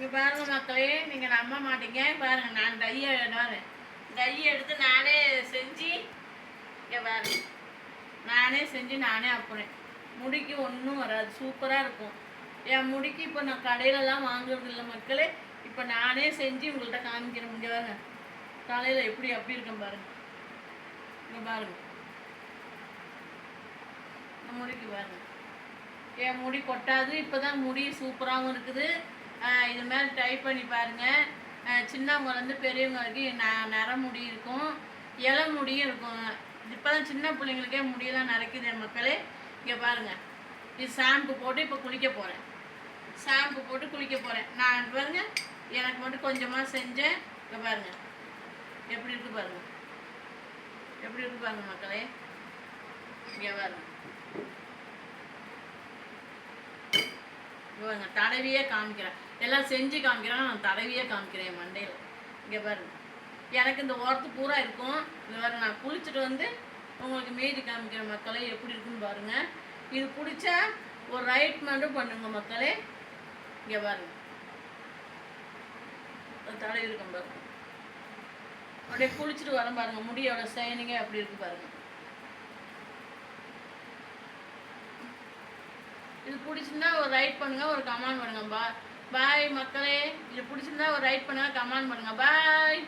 இங்கே பாருங்க மக்களே, நீங்கள் நம்ப மாட்டீங்க. பாருங்க, நான் டையை எடுத்து நானே செஞ்சு, இங்கே பாருங்க, நானே செஞ்சு நானே அப்புறேன். முடிக்கு ஒன்றும் வராது, சூப்பராக இருக்கும். என் முடிக்கு இப்போ நான் கடையிலலாம் வாங்குறது இல்லை மக்களே. இப்போ நானே செஞ்சு உங்கள்கிட்ட காமிக்கிறேன். இங்கே பாருங்க, தலையில் அப்படி இருக்கேன் பாருங்க. இங்கே பாருங்க, முடிக்கு பாருங்க, என் முடி கொட்டாது. இப்போ தான் முடி சூப்பராகவும் இருக்குது. இது மாதிரி ட்ரை பண்ணி பாருங்கள். சின்னவங்கலேருந்து பெரியவங்க வரைக்கும் நிற முடி இருக்கும், இலை முடியும் இருக்கும். இப்போ தான் சின்ன பிள்ளைங்களுக்கே முடியெல்லாம் நரைக்குது என் மக்களே. இங்கே பாருங்கள், இது ஷாம்பு போட்டு இப்போ குளிக்க போகிறேன். ஷாம்பு போட்டு குளிக்க போகிறேன். நான் பாருங்கள், எனக்கு மட்டும் கொஞ்சமாக செஞ்சேன். இங்கே பாருங்கள் எப்படி இருக்குது பாருங்கள், எப்படி இருக்குது பாருங்கள் மக்களே. இங்கே பாருங்கள், இவங்க தடவியே காமிக்கிறேன். எல்லாம் செஞ்சு காமிக்கிறேன், நான் தடவியே காமிக்கிறேன் மண்டையில். இங்கே பாருங்க, எனக்கு இந்த ஓரத்து பூரா இருக்கும். இந்த பாருங்க, நான் குளிச்சுட்டு வந்து உங்களுக்கு மீதி காமிக்கிற மக்களே எப்படி இருக்குன்னு பாருங்கள். இது பிடிச்சா ஒரு ரைட் மட்டும் பண்ணுங்க மக்களே. இங்கே பாருங்க, தடவி இருக்கும் பாருங்க. அப்படியே குளிச்சுட்டு வரேன் பாருங்க, முடியோட ஷைனிங்கே அப்படி இருக்கு பாருங்க. இது பிடிச்சிருந்தா ஒரு ரைட் பண்ணுங்க, ஒரு கமெண்ட் பண்ணுங்க. பாய் மக்களே. இது பிடிச்சிருந்தா ஒரு ரைட் பண்ணுங்க, கமெண்ட் பண்ணுங்க. பாய்.